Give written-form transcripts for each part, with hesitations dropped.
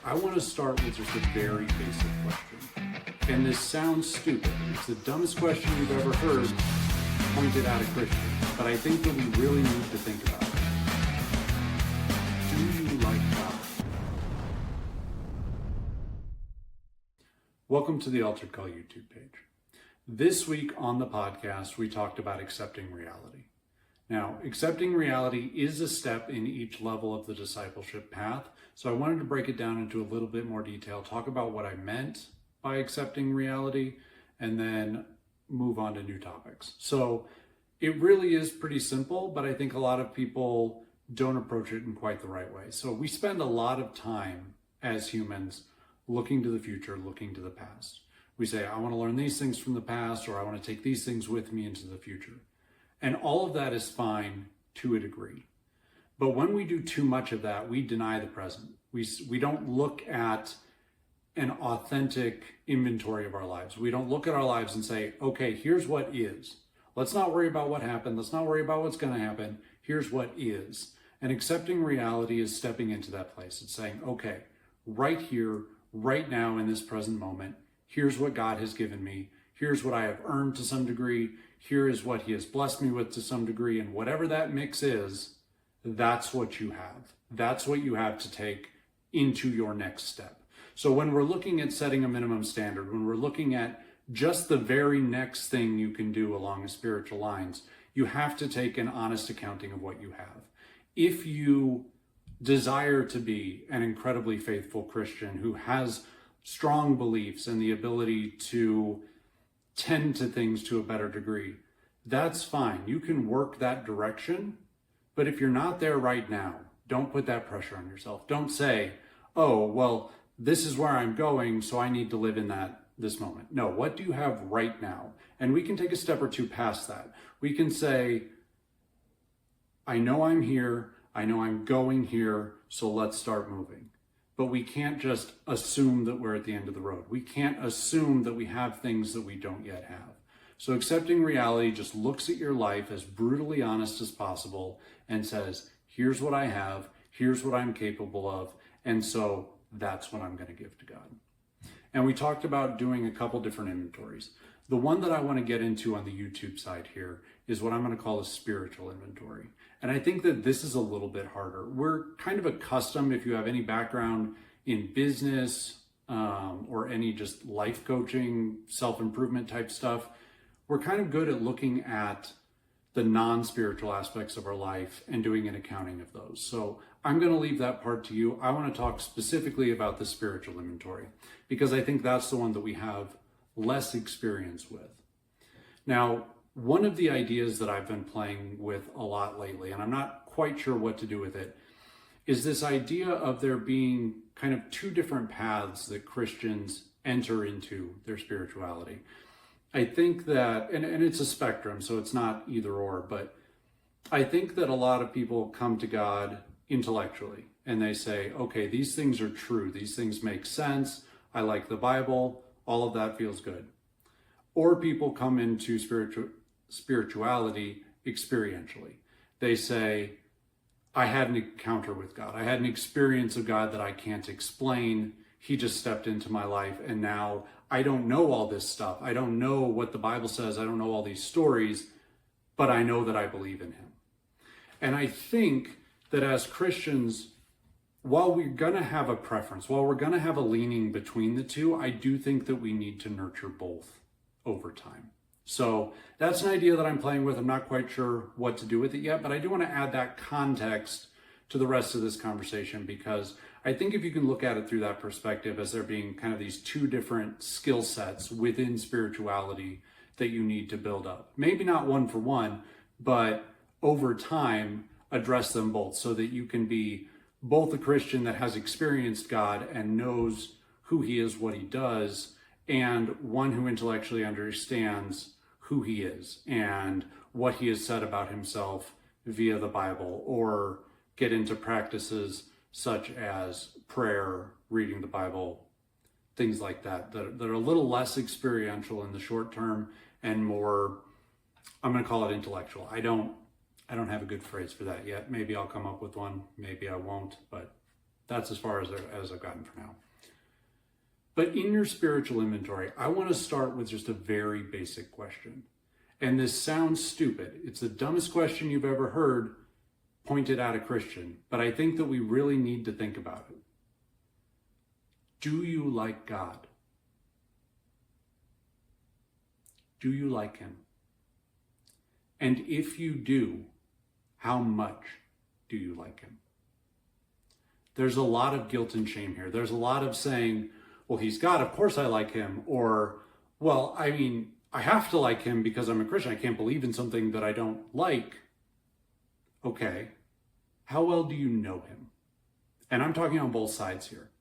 I want to start with just a very basic question. And this sounds stupid. It's the dumbest question you've ever heard pointed at a Christian. But I think that we really need to think about it. Do you like God? Welcome to the Altered Call YouTube page. This week on the podcast, we talked about accepting reality. Now, accepting reality is a step in each level of the discipleship path. So I wanted to break it down into a little bit more detail, talk about what I meant by accepting reality, and then move on to new topics. So it really is pretty simple, but I think a lot of people don't approach it in quite the right way. So we spend a lot of time as humans looking to the future, looking to the past. We say, I want to learn these things from the past, or I want to take these things with me into the future. And all of that is fine to a degree. But when we do too much of that, we deny the present. We don't look at an authentic inventory of our lives. We don't look at our lives and say, okay, here's what is. Let's not worry about what happened. Let's not worry about what's going to happen. Here's what is. And accepting reality is stepping into that place. It's saying, okay, right here, right now in this present moment, here's what God has given me. Here's what I have earned to some degree. Here is what he has blessed me with to some degree. And whatever that mix is, that's what you have. That's what you have to take into your next step. So when we're looking at setting a minimum standard, when we're looking at just the very next thing you can do along spiritual lines, you have to take an honest accounting of what you have. If you desire to be an incredibly faithful Christian who has strong beliefs and the ability to tend to things to a better degree, that's fine. You can work that direction. But if you're not there right now, don't put that pressure on yourself. Don't say, oh, well, this is where I'm going, so I need to live in this moment. No, what do you have right now? And we can take a step or two past that. We can say, I know I'm here. I know I'm going here, so let's start moving. But we can't just assume that we're at the end of the road. We can't assume that we have things that we don't yet have. So accepting reality just looks at your life as brutally honest as possible and says, here's what I have, here's what I'm capable of, and so that's what I'm going to give to God. And we talked about doing a couple different inventories. The one that I want to get into on the YouTube side here is what I'm going to call a spiritual inventory. And I think that this is a little bit harder. We're kind of accustomed, if you have any background in business or any just life coaching, self-improvement type stuff, we're kind of good at looking at the non-spiritual aspects of our life and doing an accounting of those. So I'm going to leave that part to you. I want to talk specifically about the spiritual inventory because I think that's the one that we have less experience with. Now, one of the ideas that I've been playing with a lot lately, and I'm not quite sure what to do with it, is this idea of there being kind of two different paths that Christians enter into their spirituality. I think that, and it's a spectrum, so it's not either or, but I think that a lot of people come to God intellectually and they say, okay, these things are true. These things make sense. I like the Bible. All of that feels good. Or people come into spirituality experientially. They say, I had an encounter with God. I had an experience of God that I can't explain. He just stepped into my life and now I don't know all this stuff. I don't know what the Bible says. I don't know all these stories, but I know that I believe in him. And I think that as Christians, while we're going to have a preference, while we're going to have a leaning between the two, I do think that we need to nurture both over time. So that's an idea that I'm playing with. I'm not quite sure what to do with it yet, but I do want to add that context to the rest of this conversation because I think if you can look at it through that perspective as there being kind of these two different skill sets within spirituality that you need to build up. Maybe not one for one, but over time, address them both so that you can be both a Christian that has experienced God and knows who he is, what he does, and one who intellectually understands who he is and what he has said about himself via the Bible, or get into practices such as prayer, reading the Bible, things like that are a little less experiential in the short term and more, I'm going to call it intellectual. I don't have a good phrase for that yet. Maybe I'll come up with one, maybe I won't, but That's as far as I've gotten for now. But in your spiritual inventory, I want to start with just a very basic question. And this sounds stupid. It's the dumbest question you've ever heard pointed at a Christian, but I think that we really need to think about it. Do you like God? Do you like him? And if you do, how much do you like him? There's a lot of guilt and shame here. There's a lot of saying, well, he's God, of course I like him. Or, well, I mean, I have to like him because I'm a Christian. I can't believe in something that I don't like. Okay, how well do you know him? And I'm talking on both sides here.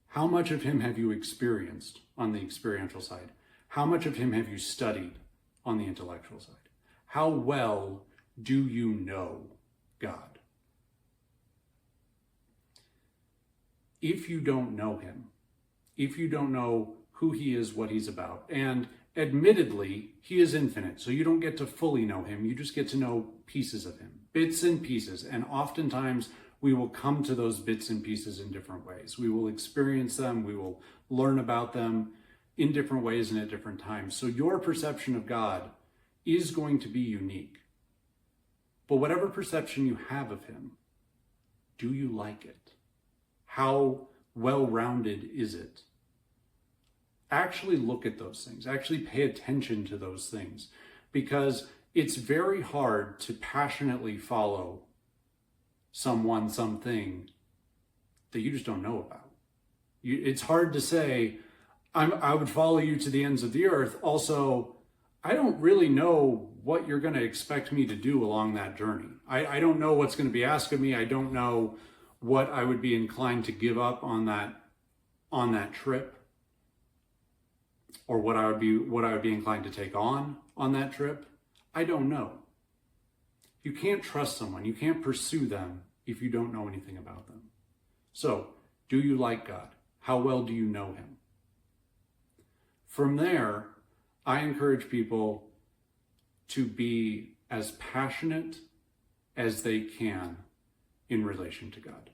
How much of him have you experienced on the experiential side? How much of him have you studied on the intellectual side? How well do you know God? If you don't know him, if you don't know who he is, what he's about, and admittedly, he is infinite, so you don't get to fully know him, you just get to know pieces of him, bits and pieces, and oftentimes we will come to those bits and pieces in different ways. We will experience them, we will learn about them in different ways and at different times. So your perception of God is going to be unique. But whatever perception you have of him, do you like it? How well-rounded is it? Actually look at those things. Actually pay attention to those things, because it's very hard to passionately follow someone, something that you just don't know about. It's hard to say, I would follow you to the ends of the earth. Also, I don't really know what you're going to expect me to do along that journey. I don't know what's going to be asked of me. I don't know what I would be inclined to give up on that trip, or what I would be inclined to take on that trip. I don't know. You can't trust someone. You can't pursue them if you don't know anything about them. So, do you like God? How well do you know him? From there, I encourage people to be as passionate as they can in relation to God.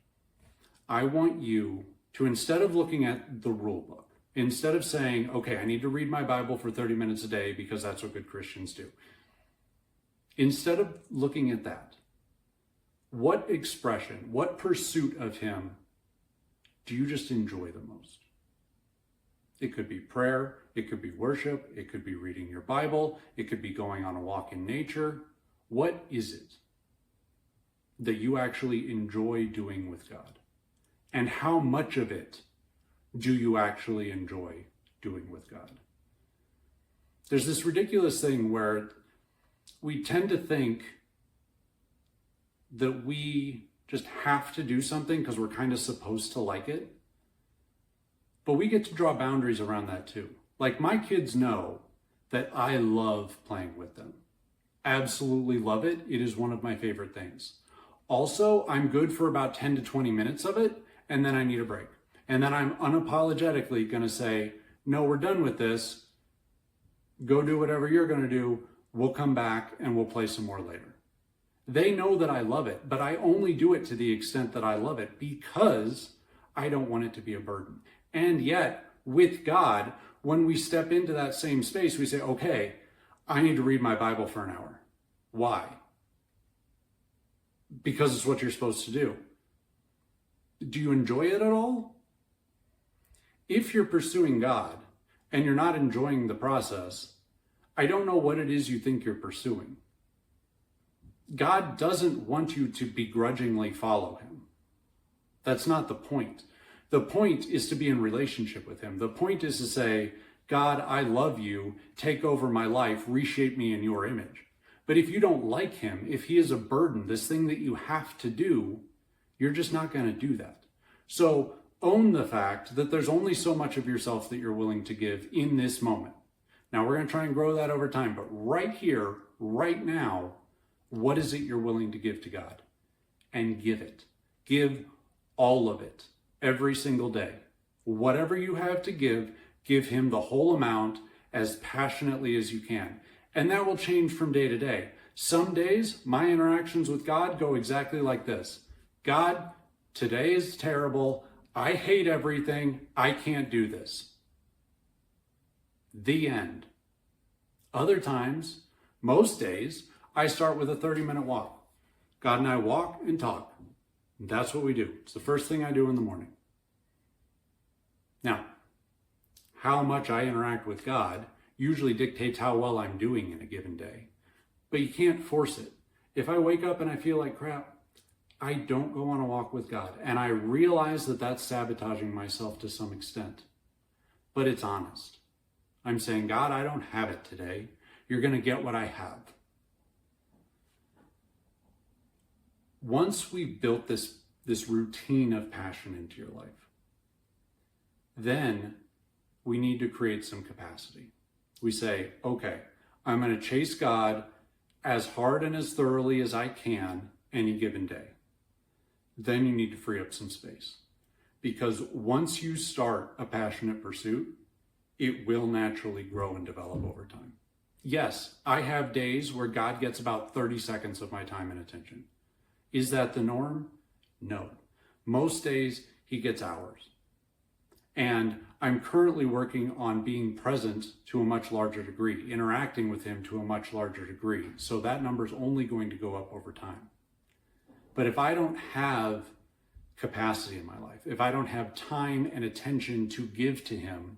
I want you to, instead of looking at the rule book, instead of saying, okay, I need to read my Bible for 30 minutes a day because that's what good Christians do. Instead of looking at that, what expression, what pursuit of him do you just enjoy the most? It could be prayer, it could be worship, it could be reading your Bible, it could be going on a walk in nature. What is it that you actually enjoy doing with God? And how much of it do you actually enjoy doing with God? There's this ridiculous thing where we tend to think that we just have to do something because we're kind of supposed to like it. But we get to draw boundaries around that too. Like, my kids know that I love playing with them. Absolutely love it. It is one of my favorite things. Also, I'm good for about 10 to 20 minutes of it, and then I need a break. And then I'm unapologetically going to say, no, we're done with this. Go do whatever you're going to do. We'll come back and we'll play some more later. They know that I love it, but I only do it to the extent that I love it because I don't want it to be a burden. And yet, with God, when we step into that same space, we say, okay, I need to read my Bible for an hour. Why? Because it's what you're supposed to do. Do you enjoy it at all? If you're pursuing God and you're not enjoying the process, I don't know what it is you think you're pursuing. God doesn't want you to begrudgingly follow him. That's not the point. The point is to be in relationship with him. The point is to say, God, I love you. Take over my life. Reshape me in your image. But if you don't like him, if he is a burden, this thing that you have to do, you're just not going to do that. So own the fact that there's only so much of yourself that you're willing to give in this moment. Now, we're going to try and grow that over time. But right here, right now, what is it you're willing to give to God? And give it. Give all of it. Every single day. Whatever you have to give him the whole amount as passionately as you can. And that will change from day to day. Some days, my interactions with God go exactly like this. God, today is terrible. I hate everything. I can't do this. The end. Other times, most days, I start with a 30-minute walk. God and I walk and talk. And that's what we do. It's the first thing I do in the morning. Now, how much I interact with God usually dictates how well I'm doing in a given day. But you can't force it. If I wake up and I feel like crap, I don't go on a walk with God. And I realize that that's sabotaging myself to some extent. But it's honest. I'm saying, God, I don't have it today. You're going to get what I have. Once we've built this routine of passion into your life, then we need to create some capacity. We say, okay, I'm going to chase God as hard and as thoroughly as I can any given day. Then you need to free up some space. Because once you start a passionate pursuit, it will naturally grow and develop over time. Yes, I have days where God gets about 30 seconds of my time and attention. Is that the norm? No. Most days he gets hours. And I'm currently working on being present to a much larger degree, interacting with him to a much larger degree. So that number is only going to go up over time. But if I don't have capacity in my life, if I don't have time and attention to give to him,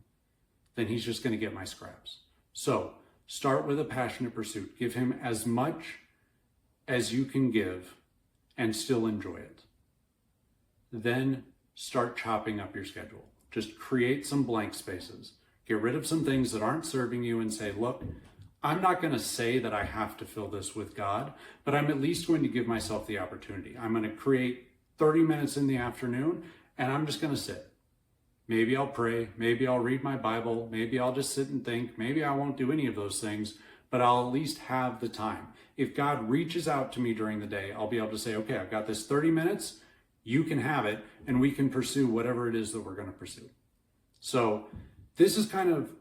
then he's just going to get my scraps. So start with a passionate pursuit. Give him as much as you can give and still enjoy it. Then start chopping up your schedule. Just create some blank spaces. Get rid of some things that aren't serving you and say, look, I'm not going to say that I have to fill this with God, but I'm at least going to give myself the opportunity. I'm going to create 30 minutes in the afternoon and I'm just going to sit. Maybe I'll pray. Maybe I'll read my Bible. Maybe I'll just sit and think. Maybe I won't do any of those things, but I'll at least have the time. If God reaches out to me during the day, I'll be able to say, okay, I've got this 30 minutes. You can have it, and we can pursue whatever it is that we're going to pursue. So this is kind of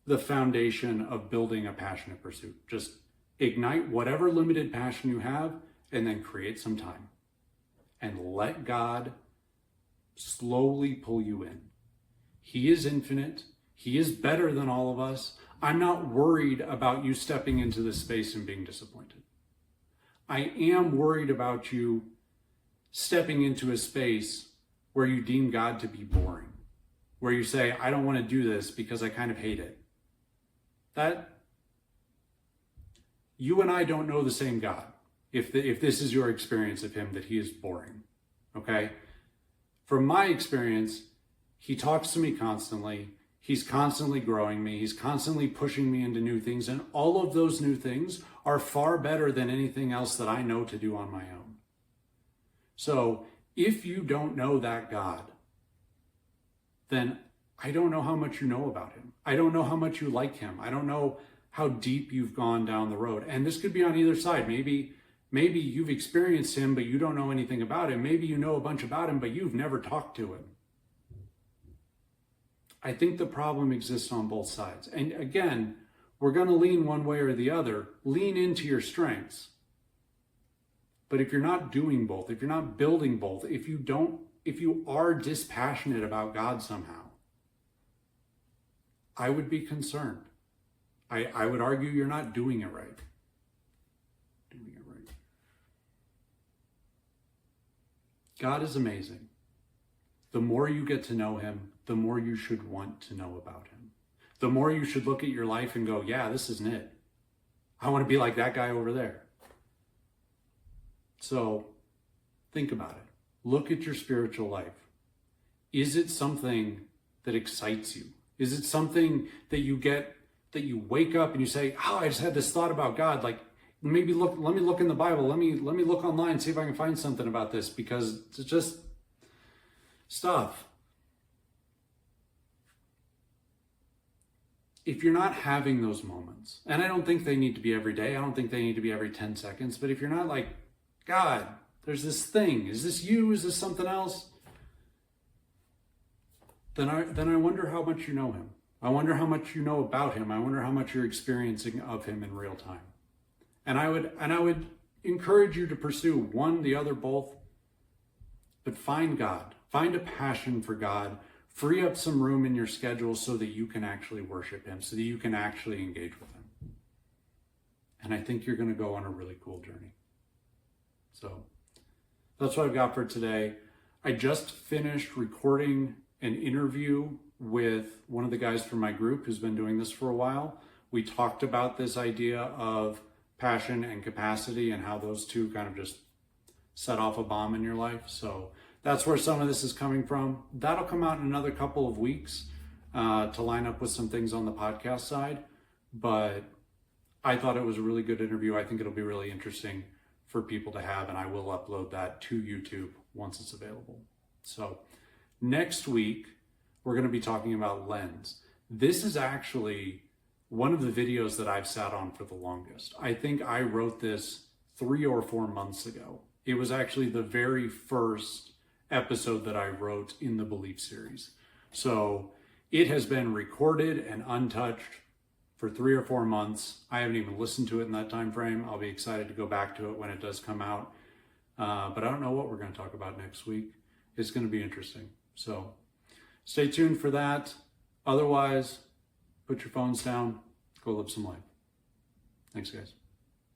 the foundation of building a passionate pursuit. Just ignite whatever limited passion you have, and then create some time. And let God slowly pull you in. He is infinite. He is better than all of us. I'm not worried about you stepping into this space and being disappointed. I am worried about you stepping into a space where you deem God to be boring, where you say, I don't want to do this because I kind of hate it. That you and I don't know the same God. If this is your experience of him, that he is boring, okay? From my experience, he talks to me constantly. He's constantly growing me. He's constantly pushing me into new things. And all of those new things are far better than anything else that I know to do on my own. So if you don't know that God, then I don't know how much you know about him. I don't know how much you like him. I don't know how deep you've gone down the road. And this could be on either side. Maybe you've experienced him, but you don't know anything about him. Maybe you know a bunch about him, but you've never talked to him. I think the problem exists on both sides. And again, we're going to lean one way or the other. Lean into your strengths. But if you're not doing both, if you're not building both, if you are dispassionate about God somehow, I would be concerned. I would argue you're not doing it right. God is amazing. The more you get to know him, the more you should want to know about him. The more you should look at your life and go, yeah, this isn't it. I want to be like that guy over there. So think about it. Look at your spiritual life. Is it something that excites you? Is it something that you get, that you wake up and you say, oh, I just had this thought about God. Like, let me look in the Bible. Let me look online, see if I can find something about this, because it's just stuff. If you're not having those moments, and I don't think they need to be every day, I don't think they need to be every 10 seconds, but if you're not like, God, there's this thing, is this you, is this something else? Then I wonder how much you know him. I wonder how much you know about him. I wonder how much you're experiencing of him in real time. And I would encourage you to pursue one, the other, both. but find God, find a passion for God, free up some room in your schedule so that you can actually worship him, so that you can actually engage with him. And I think you're going to go on a really cool journey. So that's what I've got for today. I just finished recording an interview with one of the guys from my group who's been doing this for a while. We talked about this idea of passion and capacity and how those two kind of just set off a bomb in your life. So that's where some of this is coming from. That'll come out in another couple of weeks to line up with some things on the podcast side. But I thought it was a really good interview. I think it'll be really interesting for people to have, and I will upload that to YouTube once it's available. So next week, we're going to be talking about lens. This is actually one of the videos that I've sat on for the longest. I think I wrote this 3 or 4 months ago. It was actually the very first episode that I wrote in the Belief series. So it has been recorded and untouched for 3 or 4 months. I haven't even listened to it in that time frame. I'll be excited to go back to it when it does come out. But I don't know what we're going to talk about next week. It's going to be interesting. So stay tuned for that. Otherwise, put your phones down, go live some life. Thanks, guys.